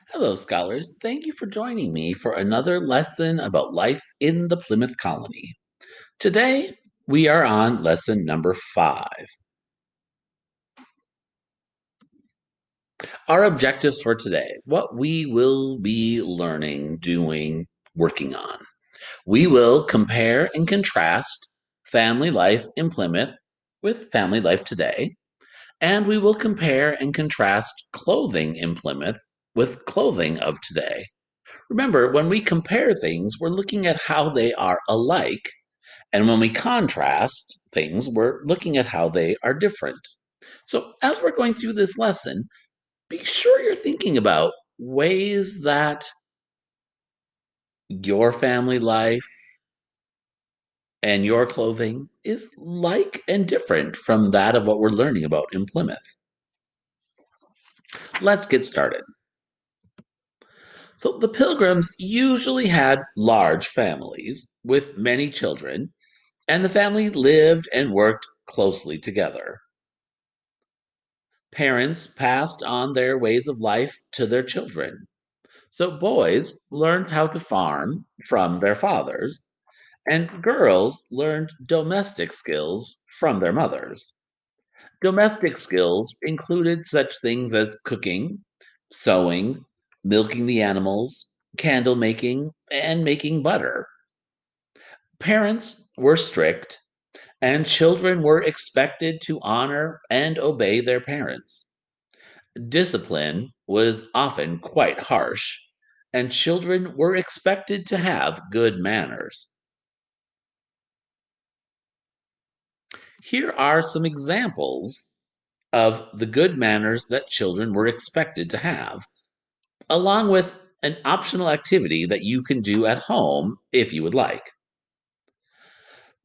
Hello, scholars. Thank you for joining me for another lesson about life in the Plymouth colony. Today, we are on lesson number 5. Our objectives for today, what we will be learning, doing, working on. We will compare and contrast family life in Plymouth with family life today, and we will compare and contrast clothing in Plymouth with clothing of today. Remember, when we compare things, we're looking at how they are alike. And when we contrast things, we're looking at how they are different. So, as we're going through this lesson, be sure you're thinking about ways that your family life and your clothing is like and different from that of what we're learning about in Plymouth. Let's get started. So, the Pilgrims usually had large families with many children, and the family lived and worked closely together. Parents passed on their ways of life to their children. So boys learned how to farm from their fathers, and girls learned domestic skills from their mothers. Domestic skills included such things as cooking, sewing, milking the animals, candle making, and making butter. Parents were strict, and children were expected to honor and obey their parents. Discipline was often quite harsh, and children were expected to have good manners. Here are some examples of the good manners that children were expected to have, along with an optional activity that you can do at home if you would like.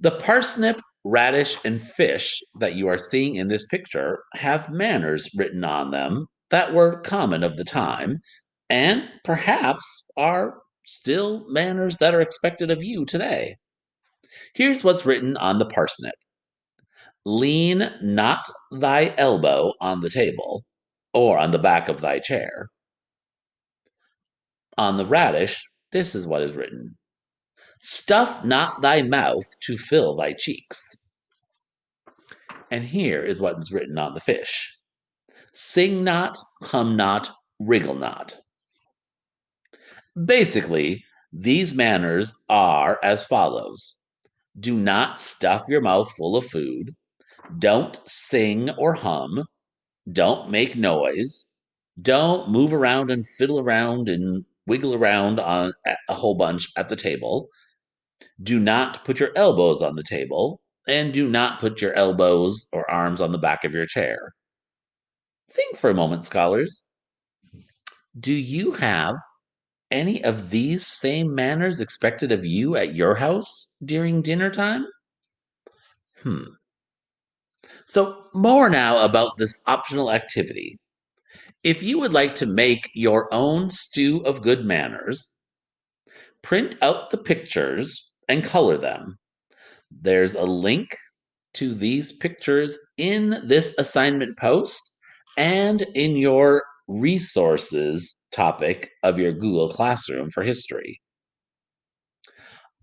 The parsnip, radish, and fish that you are seeing in this picture have manners written on them that were common of the time, and perhaps are still manners that are expected of you today. Here's what's written on the parsnip: Lean not thy elbow on the table, or on the back of thy chair. On the radish, this is what is written: Stuff not thy mouth to fill thy cheeks. And here is what is written on the fish: Sing not, hum not, wriggle not. Basically, these manners are as follows: Do not stuff your mouth full of food, don't sing or hum, don't make noise, don't move around and fiddle around and wiggle around on a whole bunch at the table, do not put your elbows on the table, and do not put your elbows or arms on the back of your chair. Think for a moment, scholars. Do you have any of these same manners expected of you at your house during dinner time? Hmm. So, more now about this optional activity. If you would like to make your own stew of good manners, print out the pictures and color them. There's a link to these pictures in this assignment post and in your resources topic of your Google Classroom for history.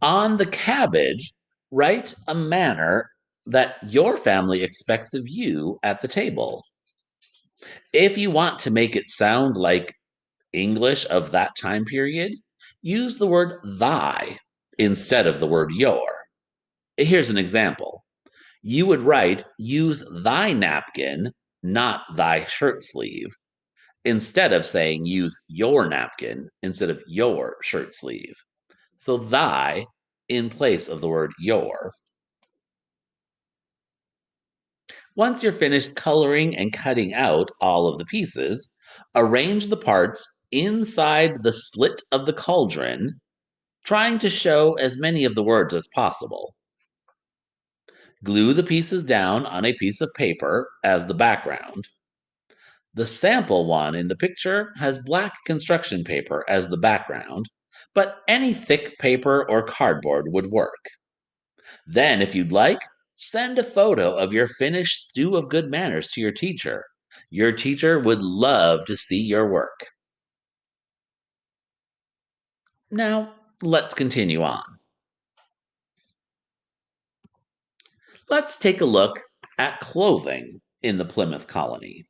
On the cabbage, write a manner that your family expects of you at the table. If you want to make it sound like English of that time period, use the word thy instead of the word your. Here's an example. You would write, use thy napkin, not thy shirt sleeve, instead of saying use your napkin instead of your shirt sleeve. So thy in place of the word your. Once you're finished coloring and cutting out all of the pieces, arrange the parts inside the slit of the cauldron, trying to show as many of the words as possible. Glue the pieces down on a piece of paper as the background. The sample one in the picture has black construction paper as the background, but any thick paper or cardboard would work. Then, if you'd like, send a photo of your finished stew of good manners to your teacher. Your teacher would love to see your work. Now, let's continue on. Let's take a look at clothing in the Plymouth colony.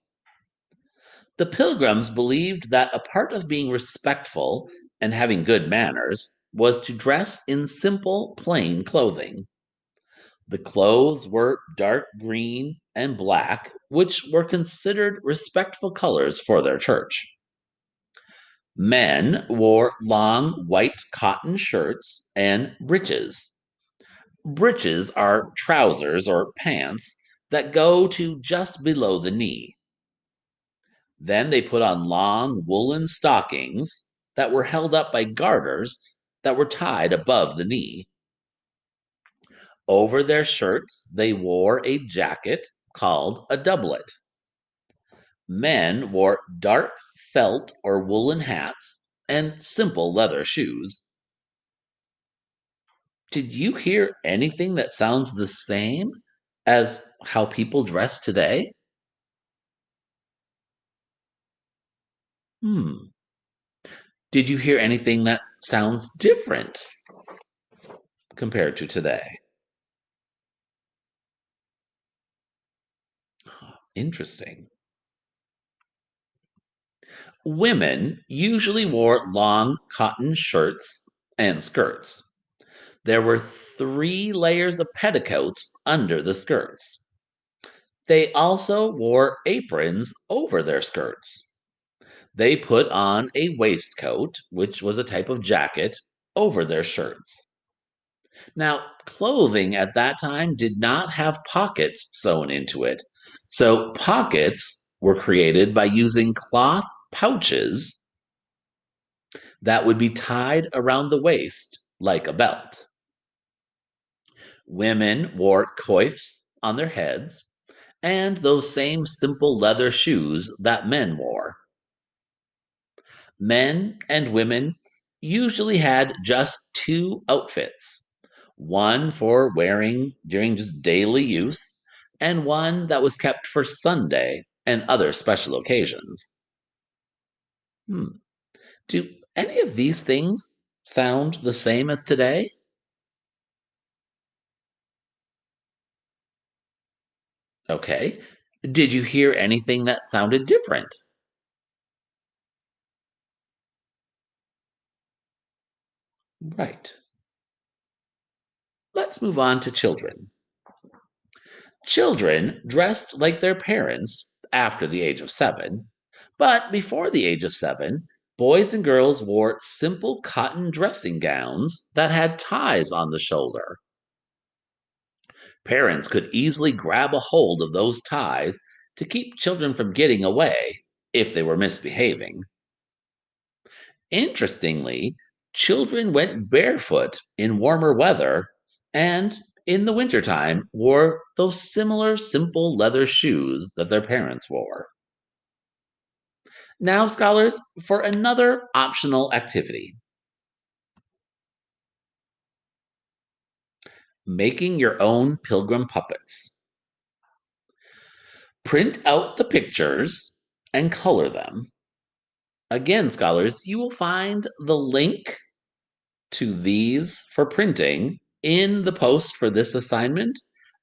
The Pilgrims believed that a part of being respectful and having good manners was to dress in simple, plain clothing. The clothes were dark green and black, which were considered respectful colors for their church. Men wore long white cotton shirts and breeches. Breeches are trousers or pants that go to just below the knee. Then they put on long woolen stockings that were held up by garters that were tied above the knee. Over their shirts, they wore a jacket called a doublet. Men wore dark felt or woolen hats and simple leather shoes. Did you hear anything that sounds the same as how people dress today? Hmm. Did you hear anything that sounds different compared to today? Interesting. Women usually wore long cotton shirts and skirts. There were 3 layers of petticoats under the skirts. They also wore aprons over their skirts. They put on a waistcoat, which was a type of jacket, over their shirts. Now, clothing at that time did not have pockets sewn into it. So, pockets were created by using cloth pouches that would be tied around the waist like a belt. Women wore coifs on their heads and those same simple leather shoes that men wore. Men and women usually had just 2 outfits, one for wearing during just daily use, and one that was kept for Sunday and other special occasions. Hmm. Do any of these things sound the same as today? Okay. Did you hear anything that sounded different? Right. Let's move on to children. Children dressed like their parents after the age of 7, but before the age of 7, boys and girls wore simple cotton dressing gowns that had ties on the shoulder. Parents could easily grab a hold of those ties to keep children from getting away if they were misbehaving. Interestingly, children went barefoot in warmer weather and in the wintertime wore those similar simple leather shoes that their parents wore. Now, scholars, for another optional activity, making your own pilgrim puppets. Print out the pictures and color them. Again, scholars, you will find the link to these for printing in the post for this assignment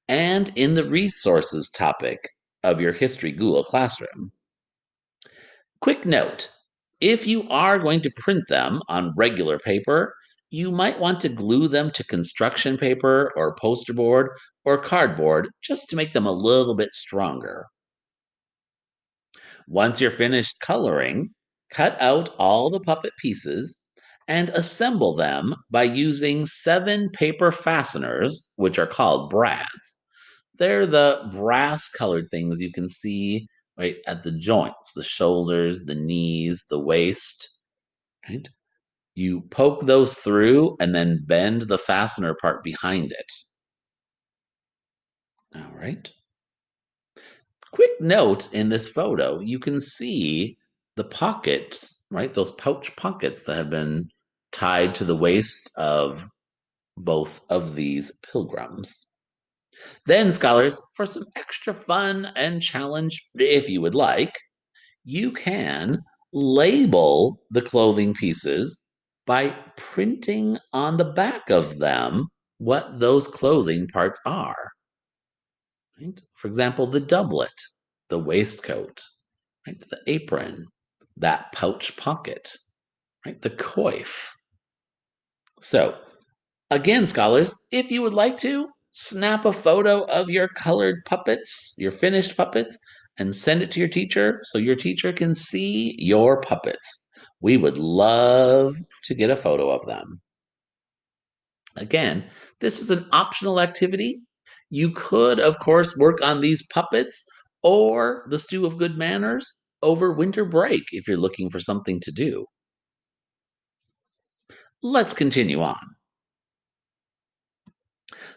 and in the resources topic of your History Google Classroom. Quick note, if you are going to print them on regular paper, you might want to glue them to construction paper or poster board or cardboard just to make them a little bit stronger. Once you're finished coloring, cut out all the puppet pieces and assemble them by using 7 paper fasteners, which are called brads. They're the brass colored things you can see right at the joints, the shoulders, the knees, the waist, right? You poke those through and then bend the fastener part behind it. All right. Quick note in this photo, you can see the pockets, right? Those pouch pockets that have been tied to the waist of both of these pilgrims. Then, scholars, for some extra fun and challenge, if you would like, you can label the clothing pieces by printing on the back of them what those clothing parts are. Right? For example, the doublet, the waistcoat, right? The apron, that pouch pocket, right? The coif. So, again, scholars, if you would like to, snap a photo of your colored puppets, your finished puppets, and send it to your teacher so your teacher can see your puppets. We would love to get a photo of them. Again, this is an optional activity. You could, of course, work on these puppets or the stew of good manners over winter break if you're looking for something to do. Let's continue on.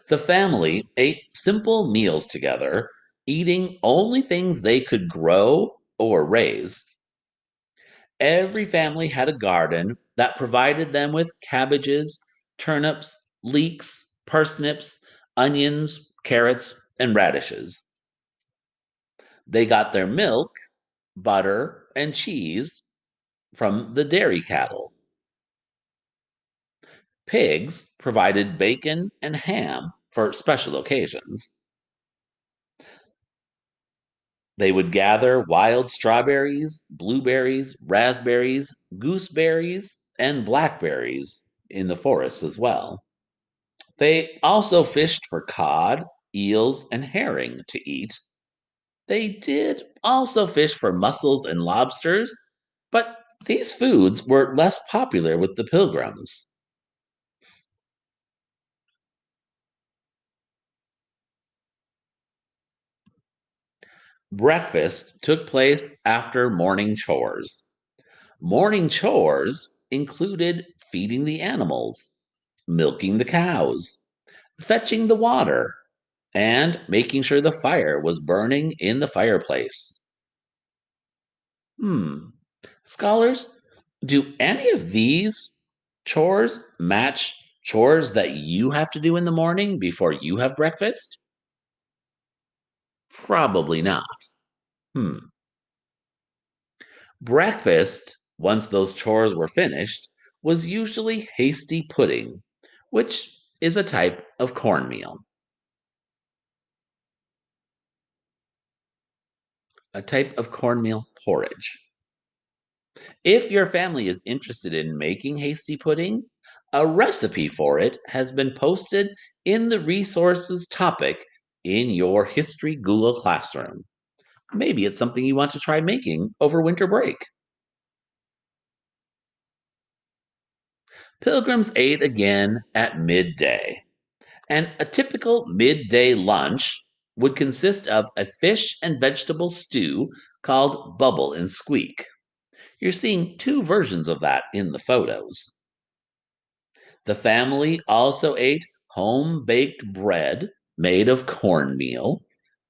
The family ate simple meals together, eating only things they could grow or raise. Every family had a garden that provided them with cabbages, turnips, leeks, parsnips, onions, carrots, and radishes. They got their milk, butter, and cheese from the dairy cattle. Pigs provided bacon and ham for special occasions. They would gather wild strawberries, blueberries, raspberries, gooseberries, and blackberries in the forests as well. They also fished for cod, eels, and herring to eat. They did also fish for mussels and lobsters, but these foods were less popular with the pilgrims. Breakfast took place after morning chores. Morning chores included feeding the animals, milking the cows, fetching the water, and making sure the fire was burning in the fireplace. Hmm. Scholars, do any of these chores match chores that you have to do in the morning before you have breakfast? Probably not. Hmm. Breakfast, once those chores were finished, was usually hasty pudding, which is a type of cornmeal. A type of cornmeal porridge. If your family is interested in making hasty pudding, a recipe for it has been posted in the resources topic in your History Google Classroom. Maybe it's something you want to try making over winter break. Pilgrims ate again at midday, and a typical midday lunch would consist of a fish and vegetable stew called bubble and squeak. You're seeing two versions of that in the photos. The family also ate home baked bread made of cornmeal,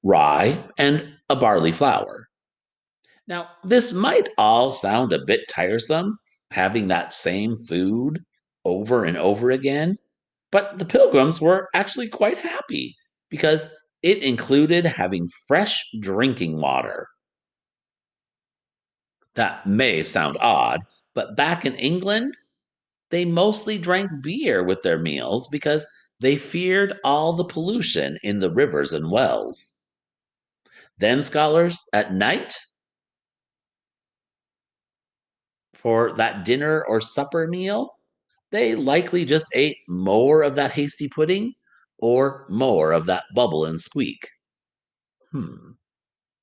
rye, and a barley flour. Now, this might all sound a bit tiresome, having that same food over and over again, but the pilgrims were actually quite happy because it included having fresh drinking water. That may sound odd, but back in England, they mostly drank beer with their meals because they feared all the pollution in the rivers and wells. Then, scholars, at night, for that dinner or supper meal, they likely just ate more of that hasty pudding or more of that bubble and squeak. Hmm.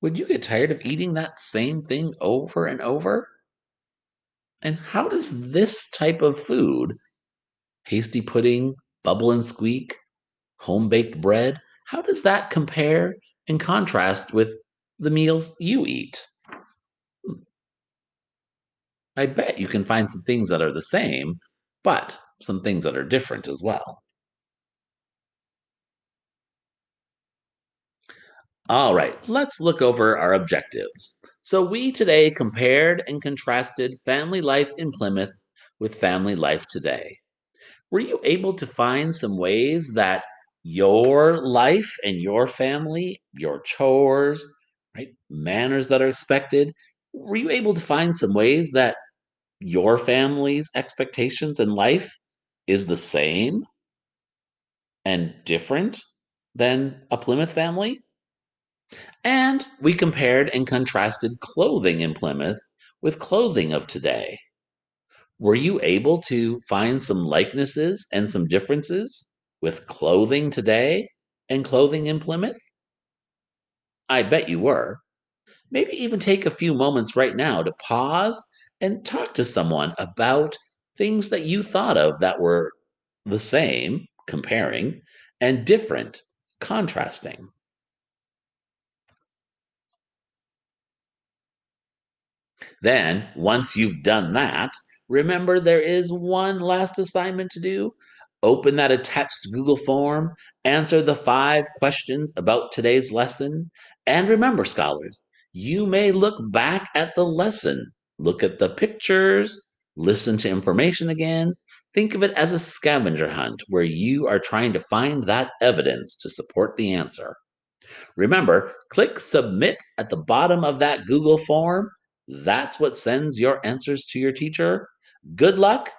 Would you get tired of eating that same thing over and over? And how does this type of food, hasty pudding, bubble and squeak, home baked bread, how does that compare and contrast with the meals you eat? I bet you can find some things that are the same, but some things that are different as well. All right, let's look over our objectives. So, we today compared and contrasted family life in Plymouth with family life today. Were you able to find some ways that your life and your family, your chores, right, manners that are expected, were you able to find some ways that your family's expectations in life is the same and different than a Plymouth family? And we compared and contrasted clothing in Plymouth with clothing of today. Were you able to find some likenesses and some differences with clothing today and clothing in Plymouth? I bet you were. Maybe even take a few moments right now to pause and talk to someone about things that you thought of that were the same, comparing, and different, contrasting. Then, once you've done that, remember there is one last assignment to do. Open that attached Google form, answer the 5 questions about today's lesson, and remember, scholars, you may look back at the lesson, look at the pictures, listen to information again. Think of it as a scavenger hunt where you are trying to find that evidence to support the answer. Remember, click submit at the bottom of that Google form. That's what sends your answers to your teacher. Good luck.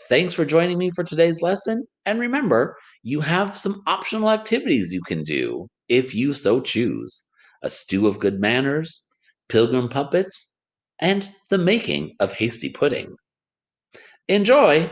Thanks for joining me for today's lesson. And remember, you have some optional activities you can do if you so choose: a stew of good manners, pilgrim puppets, and the making of hasty pudding. Enjoy!